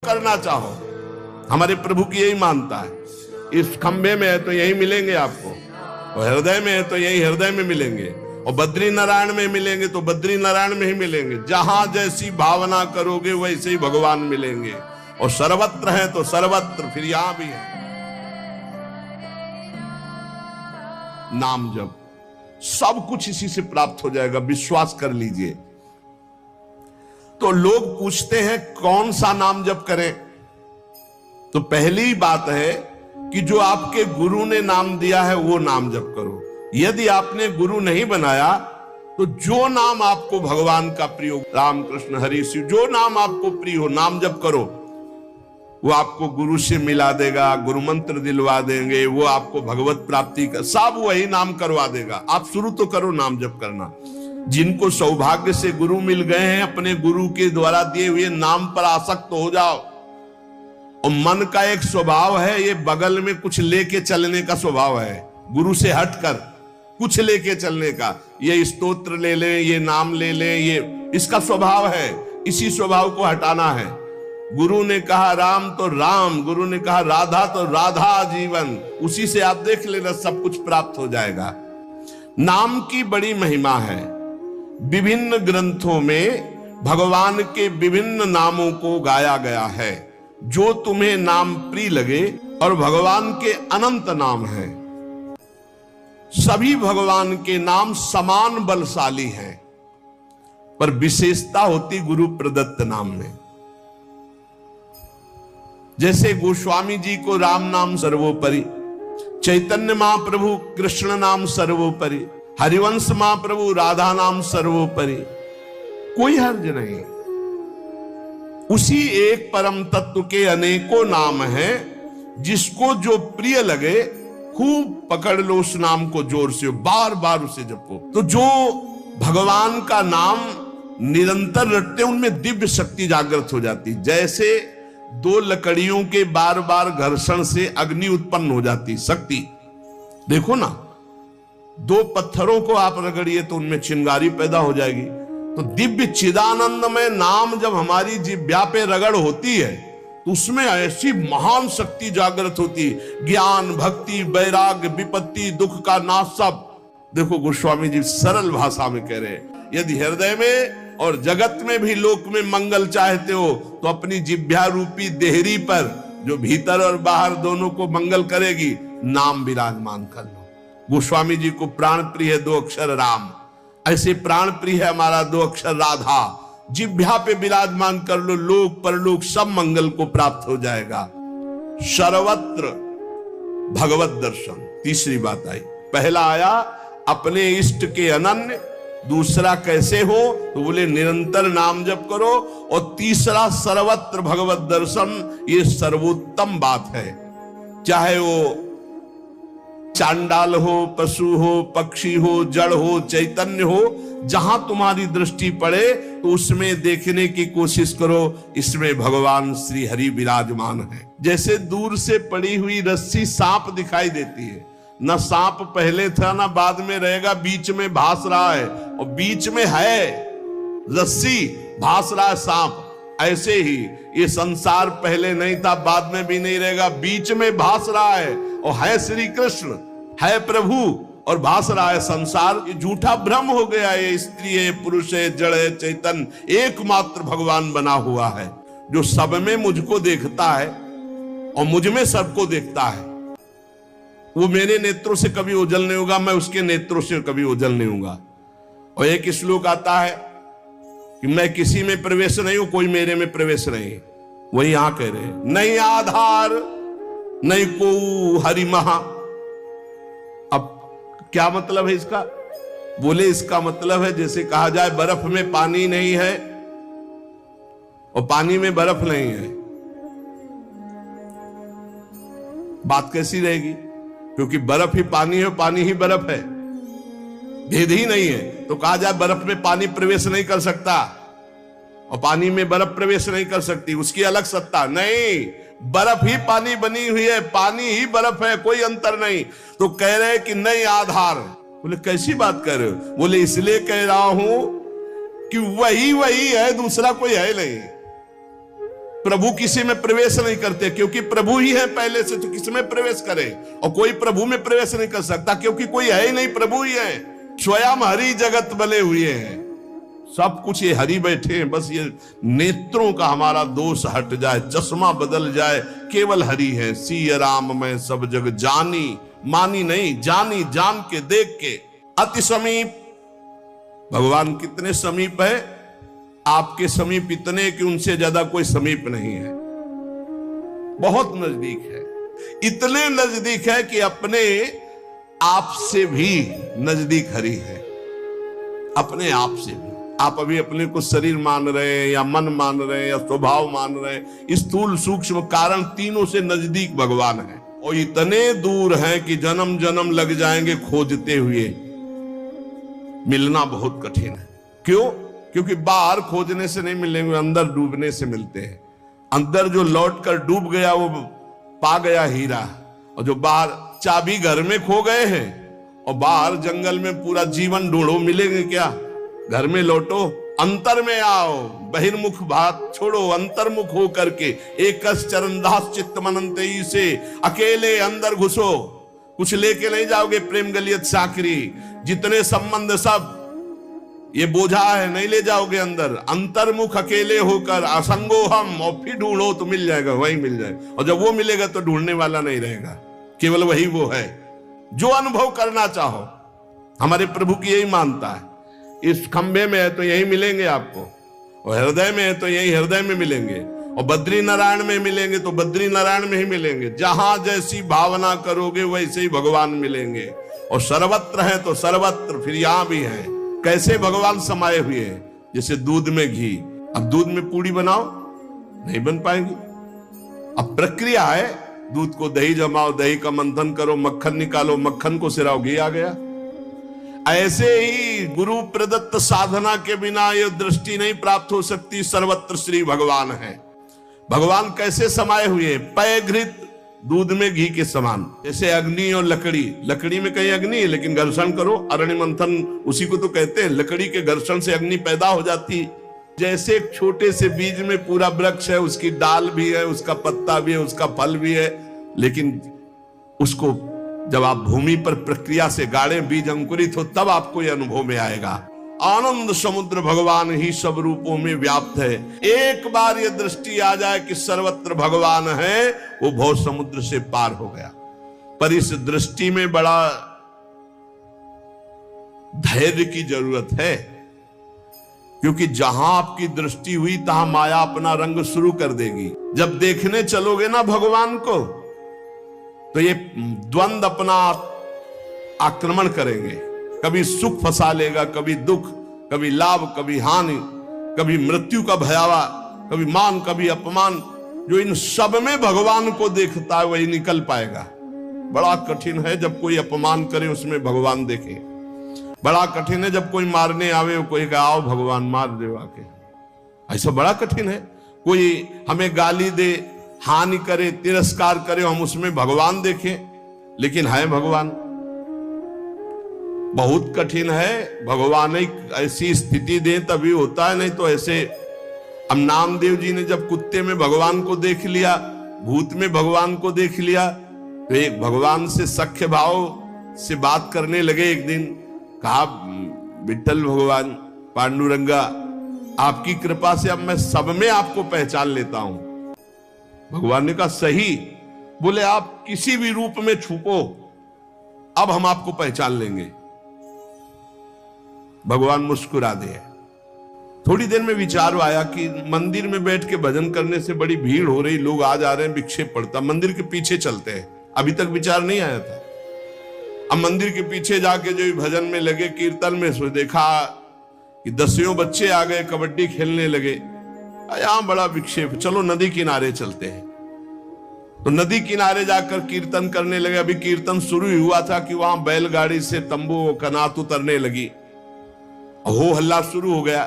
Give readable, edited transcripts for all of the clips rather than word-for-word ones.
करना चाहो। हमारे प्रभु की यही मानता है, इस खंभे में है तो यही मिलेंगे आपको, और हृदय में है तो यही हृदय में मिलेंगे, और बद्री नारायण में मिलेंगे तो बद्री नारायण में ही मिलेंगे। जहां जैसी भावना करोगे वैसे ही भगवान मिलेंगे, और सर्वत्र है तो सर्वत्र फिर यहां भी है। नाम जप सब कुछ इसी से प्राप्त हो जाएगा, विश्वास कर लीजिए। तो लोग पूछते हैं कौन सा नाम जप करें, तो पहली बात है कि जो आपके गुरु ने नाम दिया है वो नाम जप करो। यदि आपने गुरु नहीं बनाया तो जो नाम आपको भगवान का प्रिय हो, राम कृष्ण हरि शिव, जो नाम आपको प्रिय हो नाम जप करो। वो आपको गुरु से मिला देगा, गुरु मंत्र दिलवा देंगे, वो आपको भगवत प्राप्ति का सब वही नाम करवा देगा। आप शुरू तो करो नाम जप करना। जिनको सौभाग्य से गुरु मिल गए हैं, अपने गुरु के द्वारा दिए हुए नाम पर आसक्त हो जाओ। और मन का एक स्वभाव है, ये बगल में कुछ लेके चलने का स्वभाव है, गुरु से हटकर कुछ लेके चलने का। ये स्तोत्र ले लें, ये नाम ले लें, ये इसका स्वभाव है। इसी स्वभाव को हटाना है। गुरु ने कहा राम तो राम, गुरु ने कहा राधा तो राधा जीवन, उसी से आप देख लेना सब कुछ प्राप्त हो जाएगा। नाम की बड़ी महिमा है। विभिन्न ग्रंथों में भगवान के विभिन्न नामों को गाया गया है। जो तुम्हें नाम प्रिय लगे, और भगवान के अनंत नाम हैं। सभी भगवान के नाम समान बलशाली हैं, पर विशेषता होती गुरु प्रदत्त नाम में। जैसे गोस्वामी जी को राम नाम सर्वोपरि, चैतन्य महाप्रभु कृष्ण नाम सर्वोपरि, हरिवंश महाप्रभु राधा नाम सर्वोपरि, कोई हर्ज नहीं। उसी एक परम तत्व के अनेकों नाम हैं, जिसको जो प्रिय लगे खूब पकड़ लो उस नाम को, जोर से बार बार उसे जपो। तो जो भगवान का नाम निरंतर रटते उनमें दिव्य शक्ति जागृत हो जाती। जैसे दो लकड़ियों के बार बार घर्षण से अग्नि उत्पन्न हो जाती, शक्ति देखो ना, दो पत्थरों को आप रगड़िए तो उनमें चिंगारी पैदा हो जाएगी। तो दिव्य चिदानंदमय नाम जब हमारी जिह्वा पे रगड़ होती है तो उसमें ऐसी महान शक्ति जागृत होती, ज्ञान भक्ति वैराग्य विपत्ति दुख का नाश सब। देखो गोस्वामी जी सरल भाषा में कह रहे हैं, यदि हृदय में और जगत में भी लोक में मंगल चाहते हो तो अपनी जिह्वा रूपी देहरी पर, जो भीतर और बाहर दोनों को मंगल करेगी, नाम विराजमान कर लो। गोस्वामी जी को प्राण प्रिय है 2 अक्षर राम, ऐसे प्राण प्रिय है हमारा 2 अक्षर राधा। जिह्वा पे विराजमान कर लो, लोक परलोक सब मंगल को प्राप्त हो जाएगा। सर्वत्र भगवत दर्शन, तीसरी बात आई। पहला आया अपने इष्ट के अनन्य, दूसरा कैसे हो तो बोले निरंतर नाम जप करो, और तीसरा सर्वत्र भगवत दर्शन। ये सर्वोत्तम बात है। चाहे वो चांडाल हो, पशु हो, पक्षी हो, जड़ हो, चैतन्य हो, जहां तुम्हारी दृष्टि पड़े तो उसमें देखने की कोशिश करो, इसमें भगवान श्री हरि विराजमान है। जैसे दूर से पड़ी हुई रस्सी सांप दिखाई देती है, न सांप पहले था ना बाद में रहेगा, बीच में भास रहा है, और बीच में है रस्सी, भास रहा है सांप। ऐसे ही ये संसार पहले नहीं था, बाद में भी नहीं रहेगा, बीच में भास रहा है, और है श्री कृष्ण, है प्रभु, और भास रहा है संसार। ये झूठा भ्रम हो गया, ये स्त्री है, पुरुष है, जड़ है, चैतन्य एकमात्र भगवान बना हुआ है, जो सब में मुझको देखता है और मुझ में सबको देखता है। वो मेरे नेत्रों से कभी ओझल नहीं होगा, मैं उसके नेत्रों से कभी ओझल नहीं होगा। और एक श्लोक आता है कि मैं किसी में प्रवेश नहीं हूं, कोई मेरे में प्रवेश नहीं। वही यहां कह रहे हैं, नहीं आधार नहीं को हरि महा। अब क्या मतलब है इसका? बोले इसका मतलब है जैसे कहा जाए बर्फ में पानी नहीं है और पानी में बर्फ नहीं है, बात कैसी रहेगी? क्योंकि बर्फ ही पानी है, पानी ही बर्फ है, भेद ही नहीं है। तो कहा जाए बर्फ में पानी प्रवेश नहीं कर सकता और पानी में बर्फ प्रवेश नहीं कर सकती, उसकी अलग सत्ता नहीं। बर्फ ही पानी बनी हुई है, पानी ही बर्फ है, कोई अंतर नहीं। तो कह रहे कि नहीं आधार। बोले कैसी बात कर रहे हो? बोले इसलिए कह रहा हूं कि वही वही है, दूसरा कोई है नहीं। प्रभु किसी में प्रवेश नहीं करते, क्योंकि प्रभु ही है पहले से, तो किस में प्रवेश करे। और कोई प्रभु में प्रवेश नहीं कर सकता, क्योंकि कोई है ही नहीं, प्रभु ही है। स्वयं हरि जगत बले हुए हैं, सब कुछ ये हरि बैठे हैं। बस ये नेत्रों का हमारा दोष हट जाए, चश्मा बदल जाए, केवल हरि है। सिय राम मैं सब जग जानी, मानी नहीं, जानी, जान के, देख के। अति समीप, भगवान कितने समीप है, आपके समीप इतने कि उनसे ज्यादा कोई समीप नहीं है, बहुत नजदीक है। इतने नजदीक है कि अपने आप से भी नजदीक हरि है, अपने आप से भी। आप अभी अपने को शरीर मान रहे हैं, या मन मान रहे हैं, या स्वभाव मान रहे हैं, स्थूल सूक्ष्म कारण तीनों से नजदीक भगवान है। और इतने दूर हैं कि जन्म जन्म लग जाएंगे खोजते हुए, मिलना बहुत कठिन है। क्यों? क्योंकि बाहर खोजने से नहीं मिलेंगे, अंदर डूबने से मिलते हैं। अंदर जो लौट कर डूब गया वो पा गया हीरा, और जो बाहर चाबी घर में खो गए हैं और बाहर जंगल में पूरा जीवन ढूंढो, मिलेंगे क्या? घर में लौटो, अंतर में आओ, बहिर्मुख बात छोड़ो, अंतर्मुख हो करके एक चरणदास चित्त मनंते से अकेले अंदर घुसो। कुछ लेके नहीं जाओगे, प्रेम गलियत साकरी, जितने संबंध सब ये बोझा है, नहीं ले जाओगे अंदर। अंतर्मुख अकेले होकर असंगो हम, और फिर ढूंढो तो मिल जाएगा, वही मिल जाएगा। और जब वो मिलेगा तो ढूंढने वाला नहीं रहेगा, केवल वही वो है जो अनुभव करना चाहो। हमारे प्रभु की यही मानता है, इस खंबे में है तो यही मिलेंगे आपको, और हृदय में है तो यही हृदय में मिलेंगे, और बद्री नारायण में मिलेंगे तो बद्री नारायण में ही मिलेंगे। जहां जैसी भावना करोगे वैसे ही भगवान मिलेंगे। और सर्वत्र है तो सर्वत्र फिर यहां भी है। कैसे भगवान समाये हुए हैं? जैसे दूध में घी। अब दूध में पूड़ी बनाओ, नहीं बन पाएंगी। अब प्रक्रिया है, दूध को दही जमाओ, दही का मंथन करो, मक्खन निकालो, मक्खन को सिराओ, घी आ गया। ऐसे ही गुरु प्रदत्त साधना के बिना ये दृष्टि नहीं प्राप्त हो सकती। सर्वत्र श्री भगवान है। भगवान कैसे समाये हुए? पयघृत दूध में घी के समान। जैसे अग्नि और लकड़ी, लकड़ी में कहीं अग्नि है लेकिन घर्षण करो, अरण्य मंथन उसी को तो कहते हैं। लकड़ी के घर्षण से अग्नि पैदा हो जाती। जैसे एक छोटे से बीज में पूरा वृक्ष है, उसकी डाल भी है, उसका पत्ता भी है, उसका फल भी है, लेकिन उसको जब आप भूमि पर प्रक्रिया से गाड़े, बीज अंकुरित हो, तब आपको यह अनुभव में आएगा। आनंद समुद्र भगवान ही सब रूपों में व्याप्त है। एक बार यह दृष्टि आ जाए कि सर्वत्र भगवान है, वो भव समुद्र से पार हो गया। पर इस दृष्टि में बड़ा धैर्य की जरूरत है, क्योंकि जहां आपकी दृष्टि हुई तहां माया अपना रंग शुरू कर देगी। जब देखने चलोगे ना भगवान को, तो ये द्वंद अपना आक्रमण करेंगे। कभी सुख फंसा लेगा, कभी दुख, कभी लाभ, कभी हानि, कभी मृत्यु का भयावा, कभी मान, कभी अपमान। जो इन सब में भगवान को देखता है वही निकल पाएगा। बड़ा कठिन है जब कोई अपमान करे उसमें भगवान देखे। बड़ा कठिन है जब कोई मारने आवे, कोई कहे आओ भगवान मार दे आके। ऐसा बड़ा कठिन है। कोई हमें गाली दे, हानि करे, तिरस्कार करे, हम उसमें भगवान देखें, लेकिन है भगवान। बहुत कठिन है। भगवान एक ऐसी स्थिति दे तभी होता है, नहीं तो ऐसे। अब नामदेव जी ने जब कुत्ते में भगवान को देख लिया, भूत में भगवान को देख लिया, तो एक भगवान से सख्य भाव से बात करने लगे। एक दिन कहा, विठ्ठल भगवान, पांडुरंगा, आपकी कृपा से अब मैं सब में आपको पहचान लेता हूं। भगवान ने कहा सही। बोले आप किसी भी रूप में छुपो, अब हम आपको पहचान लेंगे। भगवान मुस्कुरा दिए। थोड़ी देर में विचार आया कि मंदिर में बैठ के भजन करने से बड़ी भीड़ हो रही, लोग आ जा रहे हैं, विक्षेप पड़ता, मंदिर के पीछे चलते हैं। अभी तक विचार नहीं आया था। अब मंदिर के पीछे जाके जो भजन में लगे, कीर्तन में, सो देखा कि 10 बच्चे आ गए, कबड्डी खेलने लगे। यहां बड़ा विक्षेप, चलो नदी किनारे चलते हैं। तो नदी किनारे जाकर कीर्तन करने लगे। अभी कीर्तन शुरू ही हुआ था कि वहां बैलगाड़ी से तंबू कनात उतरने लगी, हो हल्ला शुरू हो गया।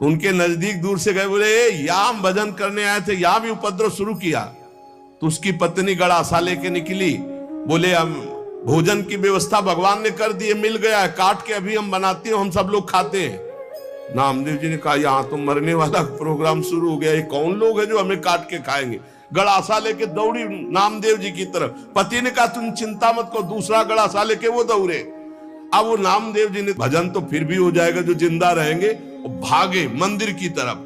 उनके नजदीक दूर से गए, बोले यहां हम भजन करने आए थे, यहां भी उपद्रव शुरू किया। तो उसकी पत्नी गड़ासा लेके निकली। बोले हम भोजन की व्यवस्था भगवान ने कर दी है, मिल गया है, काट के अभी हम बनाते हैं, हम सब लोग खाते हैं। नामदेव जी ने कहा यहाँ तो मरने वाला प्रोग्राम शुरू हो गया, ये कौन लोग हैं जो हमें काट के खाएंगे। गड़ासा लेके दौड़ी नामदेव जी की तरफ। पति ने कहा तुम चिंता मत करो, दूसरा गड़ासा लेके वो दौड़े। अब वो नामदेव जी ने भजन तो फिर भी हो जाएगा जो जिंदा रहेंगे, और भागे मंदिर की तरफ,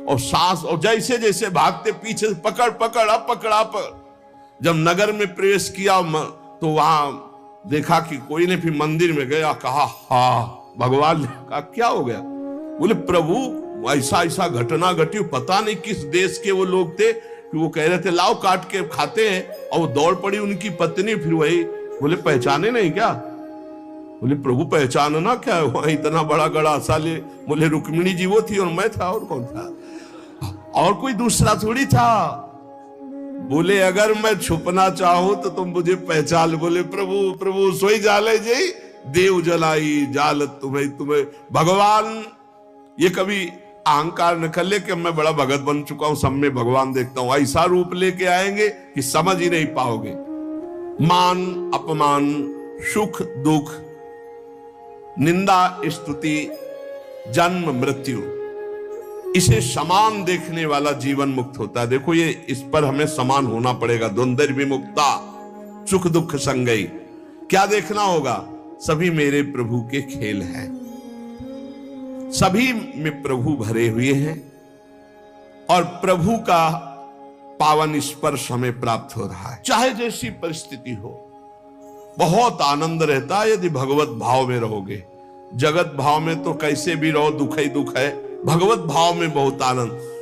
और सांस, और जैसे जैसे भागते पीछे से पकड़ पकड़ अब पकड़ा पकड़। जब नगर में प्रवेश किया तो वहां देखा कि कोई ने, फिर मंदिर में गया, कहा हाँ, भगवान ने कहा क्या हो गया? बोले प्रभु ऐसा ऐसा घटना घटी, पता नहीं किस देश के वो लोग थे कि वो कह रहे थे लाओ काट के खाते हैं, और वो दौड़ पड़ी उनकी पत्नी। फिर वही बोले पहचाने नहीं क्या? बोले प्रभु पहचानना क्या है, वहां इतना बड़ा गड़ासा ले। बोले रुक्मिणी जी वो थी और मैं था, और कौन था? और कोई दूसरा थोड़ी था। बोले अगर मैं छुपना चाहूं तो तुम मुझे पहचान। बोले प्रभु प्रभु सोई जाले जी देव जलाई जाल तुम्हें। भगवान ये कभी अहंकार न कर ले कि मैं बड़ा भगत बन चुका हूं, सब में भगवान देखता हूं। ऐसा रूप लेके आएंगे कि समझ ही नहीं पाओगे। मान अपमान, सुख दुख, निंदा स्तुति, जन्म मृत्यु, इसे समान देखने वाला जीवन मुक्त होता है। देखो ये, इस पर हमें समान होना पड़ेगा। द्वंद्व विमुक्ता, सुख दुख संगई। क्या देखना होगा? सभी मेरे प्रभु के खेल हैं, सभी में प्रभु भरे हुए हैं, और प्रभु का पावन स्पर्श हमें प्राप्त हो रहा है। चाहे जैसी परिस्थिति हो, बहुत आनंद रहता है यदि भगवत भाव में रहोगे। जगत भाव में तो कैसे भी रहो दुख ही दुख है, भगवत भाव में बहुत आनंद।